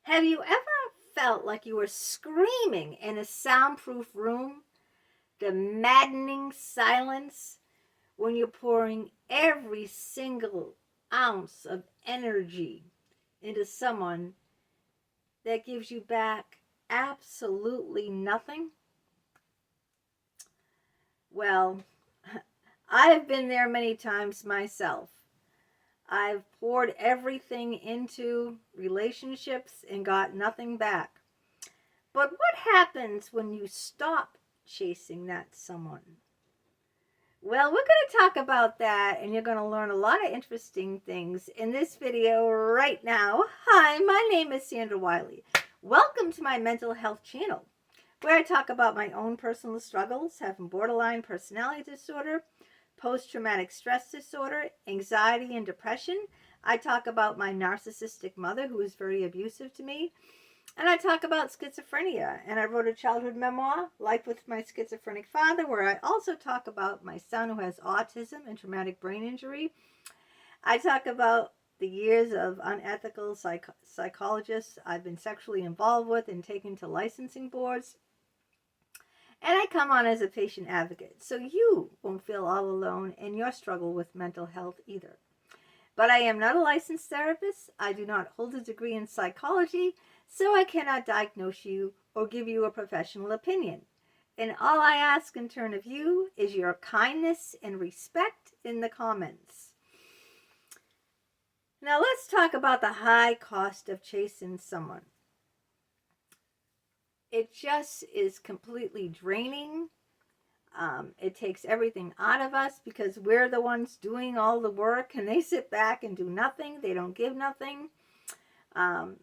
Have you ever felt like you were screaming in a soundproof room? The maddening silence when you're pouring every single ounce of energy into someone that gives you back absolutely nothing? Well, I've been there many times myself. I've poured everything into relationships and got nothing back. But what happens when you stop chasing that someone? Well, we're going to talk about that, and you're going to learn a lot of interesting things in this video right now. Hi, my name is Sandra Wyllie. Welcome to my mental health channel, where I talk about my own personal struggles, having borderline personality disorder, post-traumatic stress disorder, anxiety, and depression. I talk about my narcissistic mother who was very abusive to me. And I talk about schizophrenia. And I wrote a childhood memoir, Life with My Schizophrenic Father, where I also talk about my son who has autism and traumatic brain injury. I talk about the years of unethical psychologists I've been sexually involved with and taken to licensing boards. And I come on as a patient advocate, so you won't feel all alone in your struggle with mental health either. But I am not a licensed therapist. I do not hold a degree in psychology, so I cannot diagnose you or give you a professional opinion. And all I ask in turn of you is your kindness and respect in the comments. Now let's talk about the high cost of chasing someone. It just is completely draining. It takes everything out of us because we're the ones doing all the work and they sit back and do nothing. They don't give nothing.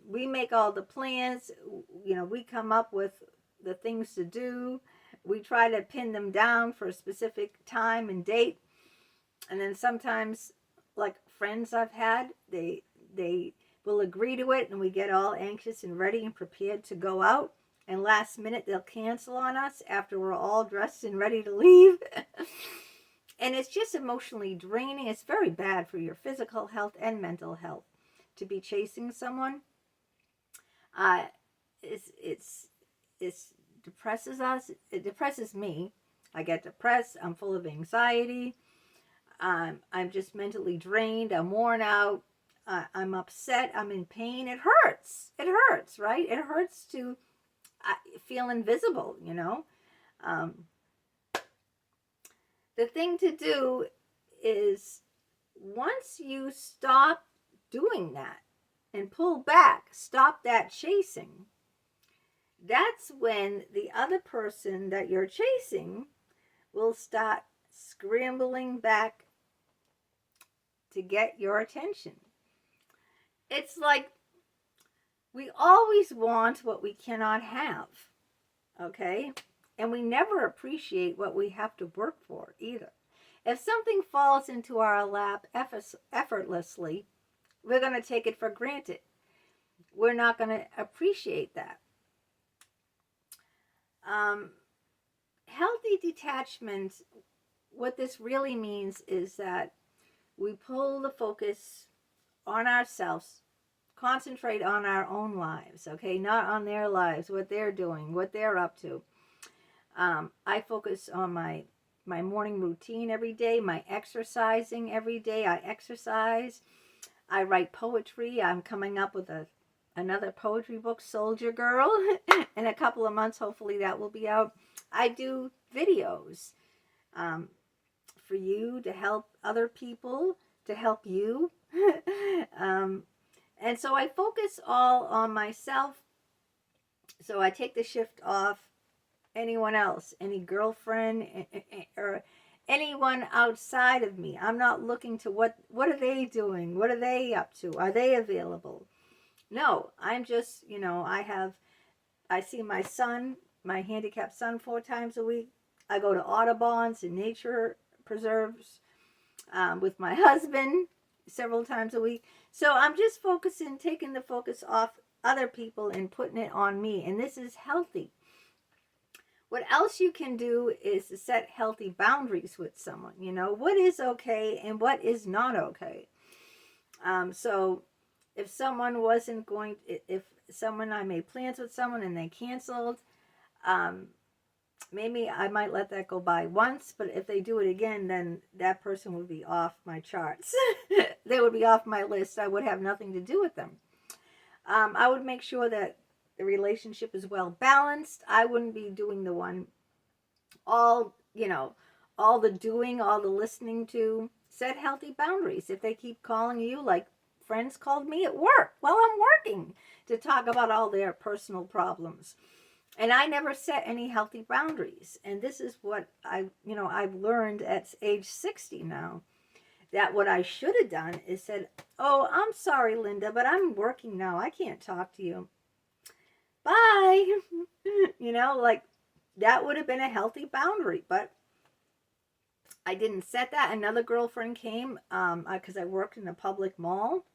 We make all the plans. We come up with the things to do. We try to pin them down for a specific time and date. And then sometimes, like friends I've had, they will agree to it and we get all anxious and ready and prepared to go out. And last minute, they'll cancel on us after we're all dressed and ready to leave. And it's just emotionally draining. It's very bad for your physical health and mental health to be chasing someone. It depresses us. It depresses me. I get depressed. I'm full of anxiety. I'm just mentally drained. I'm worn out. I'm upset. I'm in pain. It hurts. It hurts, right? It hurts to feel invisible, The thing to do is once you stop doing that and pull back, stop that chasing, that's when the other person that you're chasing will start scrambling back to get your attention. It's like we always want what we cannot have, okay? And we never appreciate what we have to work for either. If something falls into our lap effortlessly, we're going to take it for granted. We're not going to appreciate that. Healthy detachment, what this really means is that we pull the focus on ourselves, concentrate on our own lives, okay? Not on their lives, what they're doing, what they're up to. I focus on my morning routine every day, my exercising every day. I exercise. I write poetry. I'm coming up with another poetry book, Soldier Girl. In a couple of months, hopefully that will be out. I do videos for you to help other people, to help you. And so I focus all on myself. So I take the shift off anyone else, any girlfriend or anyone outside of me. I'm not looking to what are they doing? What are they up to? Are they available? No, I'm just, I see my son, my handicapped son 4 times a week. I go to Audubon's and nature preserves with my husband several times a week. So I'm just taking the focus off other people and putting it on me. And this is healthy. What else you can do is to set healthy boundaries with someone. What is okay and what is not okay. So If someone wasn't going, if someone, I made plans with someone and they canceled, maybe I might let that go by once, but if they do it again, then that person would be off my charts. They would be off my list. I would have nothing to do with them. I would make sure that the relationship is well balanced. I wouldn't be doing the one, all the doing, all the listening to. Set healthy boundaries. If they keep calling you, like friends called me at work while I'm working to talk about all their personal problems. And I never set any healthy boundaries. And this is what I've learned at age 60 now, that what I should have done is said, oh, I'm sorry, Linda, but I'm working now. I can't talk to you. Bye. Like that would have been a healthy boundary, but I didn't set that. Another girlfriend came because I worked in a public mall.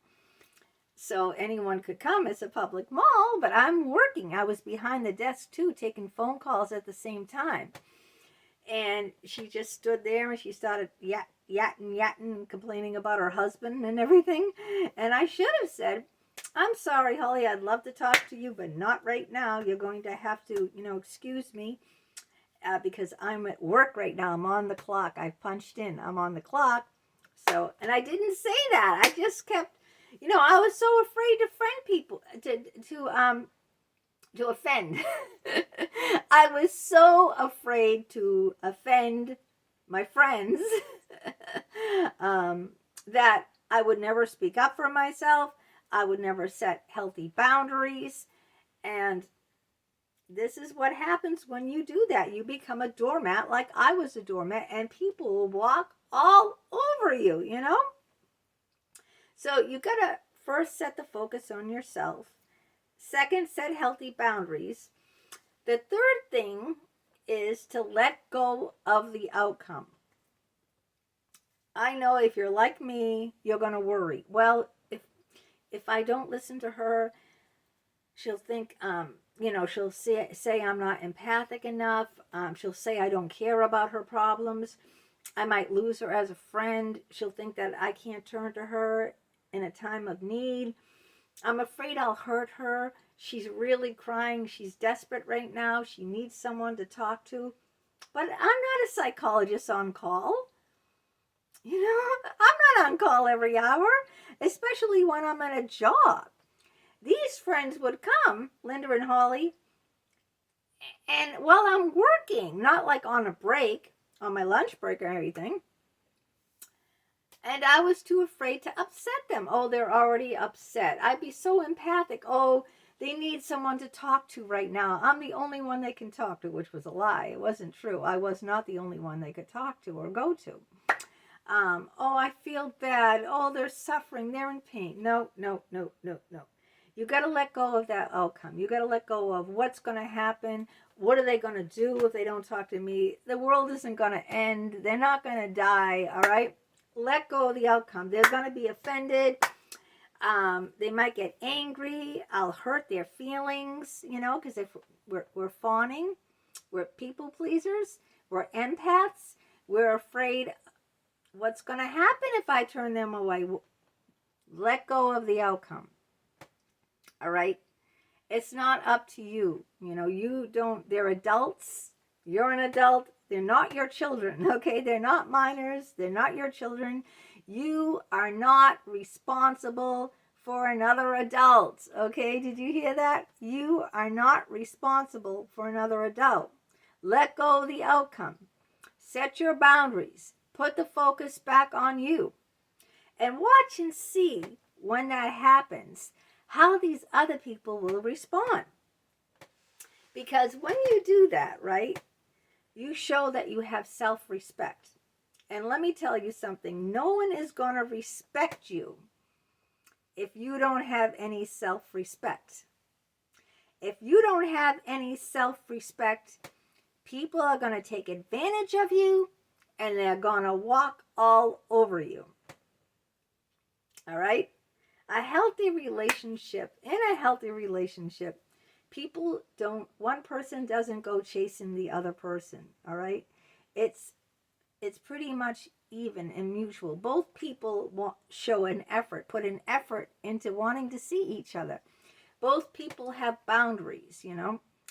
So anyone could come. It's a public mall, but I'm working. I was behind the desk too, taking phone calls at the same time. And she just stood there and she started yatting, complaining about her husband and everything. And I should have said, I'm sorry, Holly, I'd love to talk to you, but not right now. You're going to have to, excuse me, because I'm at work right now. I'm on the clock. I've punched in. I'm on the clock. So, and I didn't say that. I just kept, I was so afraid to offend people, to offend. I was so afraid to offend my friends that I would never speak up for myself. I would never set healthy boundaries. And this is what happens when you do that. You become a doormat, like I was a doormat, and people will walk all over you, So you got to first set the focus on yourself. Second, set healthy boundaries. The third thing is to let go of the outcome. I know if you're like me, you're going to worry. Well, if I don't listen to her, she'll think, she'll say I'm not empathic enough. She'll say I don't care about her problems. I might lose her as a friend. She'll think that I can't turn to her in a time of need. I'm afraid I'll hurt her. She's really crying. She's desperate right now. She needs someone to talk to. But I'm not a psychologist on call. I'm not on call every hour, especially when I'm at a job. These friends would come, Linda and Holly, and while I'm working, not like on a break, on my lunch break or anything. And I was too afraid to upset them. Oh, they're already upset. I'd be so empathic. Oh, they need someone to talk to right now. I'm the only one they can talk to, which was a lie. It wasn't true. I was not the only one they could talk to or go to. Oh, I feel bad. Oh, they're suffering. They're in pain. No. You got to let go of that outcome. You got to let go of what's going to happen. What are they going to do if they don't talk to me? The world isn't going to end. They're not going to die, all right? Let go of the outcome. They're going to be offended. They might get angry. I'll hurt their feelings, because if we're fawning, we're people pleasers, we're empaths, we're afraid what's going to happen if I turn them away. Let go of the outcome. All right? It's not up to you. They're adults. You're an adult. They're not your children, okay? They're not minors. They're not your children. You are not responsible for another adult, okay? Did you hear that? You are not responsible for another adult. Let go of the outcome. Set your boundaries. Put the focus back on you. And watch and see when that happens, how these other people will respond. Because when you do that, right, you show that you have self-respect. And let me tell you something. No one is going to respect you if you don't have any self-respect. If you don't have any self-respect, people are going to take advantage of you and they're going to walk all over you. All right? In a healthy relationship, one person doesn't go chasing the other person, all right? It's pretty much even and mutual. Both people show an effort, put an effort into wanting to see each other. Both people have boundaries,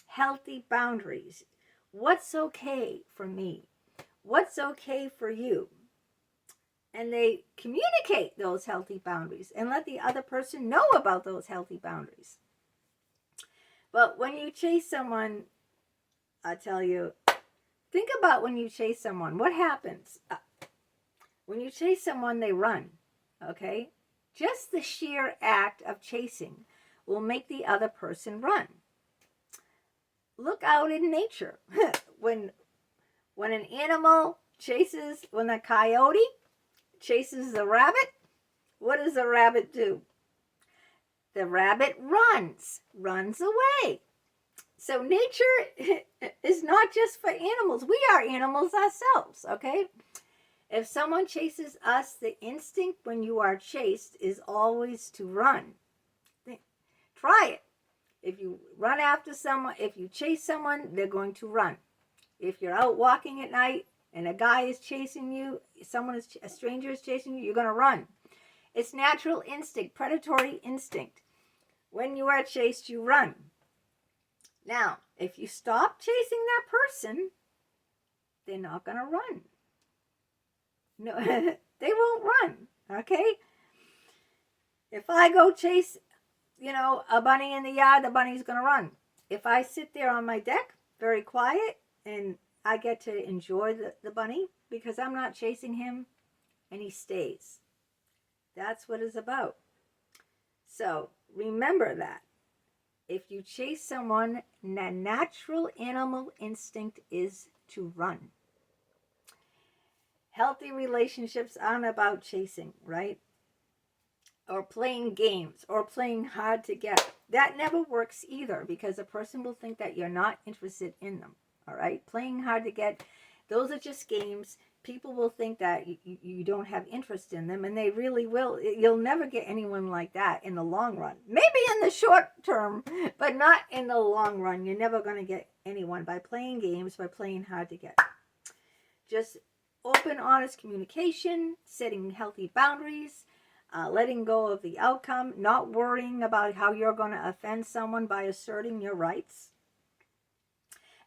healthy boundaries. What's okay for me? What's okay for you? And they communicate those healthy boundaries and let the other person know about those healthy boundaries. But when you chase someone, I tell you, think about when you chase someone. What happens? When you chase someone, they run, okay? Just the sheer act of chasing will make the other person run. Look out in nature. When an animal chases, when a coyote chases the rabbit, what does the rabbit do? The rabbit runs away. So nature is not just for animals. We are animals ourselves, okay? If someone chases us, the instinct when you are chased is always to run. Try it. If you run after someone, if you chase someone, they're going to run. If you're out walking at night and a guy is chasing you, a stranger is chasing you, you're going to run. It's natural instinct, predatory instinct. When you are chased, you run. Now, if you stop chasing that person, they're not going to run. No, they won't run, okay? If I go chase, a bunny in the yard, the bunny's going to run. If I sit there on my deck, very quiet, and I get to enjoy the bunny because I'm not chasing him and he stays. That's what it's about. So remember that. If you chase someone, the natural animal instinct is to run. Healthy relationships aren't about chasing, right? Or playing games or playing hard to get. That never works either because a person will think that you're not interested in them. All right? Playing hard to get, those are just games. People will think that you don't have interest in them, and they really will. You'll never get anyone like that in the long run. Maybe in the short term, but not in the long run. You're never going to get anyone by playing games, by playing hard to get. Just open, honest communication, setting healthy boundaries, letting go of the outcome, not worrying about how you're going to offend someone by asserting your rights.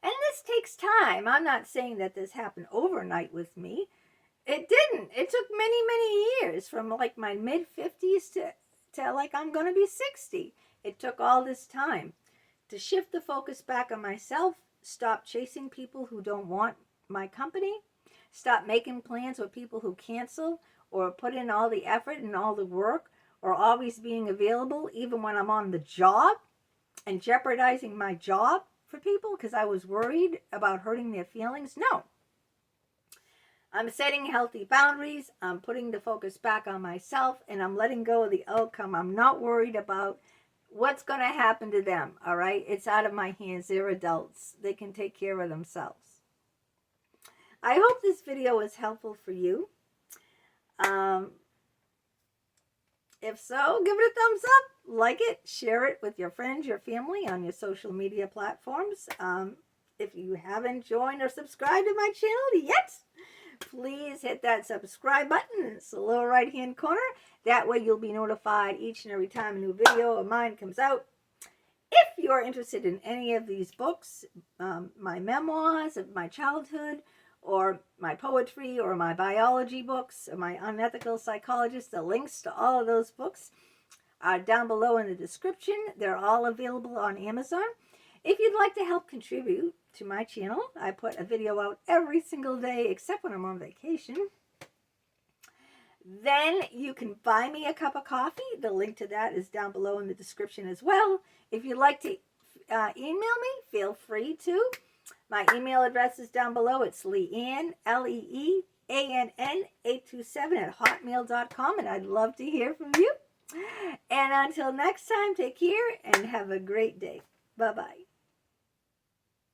And this takes time. I'm not saying that this happened overnight with me. It didn't. It took many, many years from like my mid-50s to like I'm going to be 60. It took all this time to shift the focus back on myself, stop chasing people who don't want my company, stop making plans with people who cancel or put in all the effort and all the work or always being available even when I'm on the job and jeopardizing my job for people because I was worried about hurting their feelings. No. I'm setting healthy boundaries. I'm putting the focus back on myself and I'm letting go of the outcome. I'm not worried about what's going to happen to them. All right. It's out of my hands. They're adults. They can take care of themselves. I hope this video was helpful for you. If so, give it a thumbs up, like it, share it with your friends, your family on your social media platforms. If you haven't joined or subscribed to my channel yet, please hit that subscribe button. It's the lower right hand corner. That way you'll be notified each and every time a new video of mine comes out. If you're interested in any of these books, my memoirs of my childhood, or my poetry, or my biology books, or my unethical psychologist, the links to all of those books are down below in the description. They're all available on Amazon. If you'd like to help contribute to my channel, I put a video out every single day except when I'm on vacation. Then you can buy me a cup of coffee. The link to that is down below in the description as well. If you'd like to email me, feel free to. My email address is down below. It's Leanne, Leann 827 @hotmail.com, and I'd love to hear from you. And until next time, take care and have a great day. Bye-bye.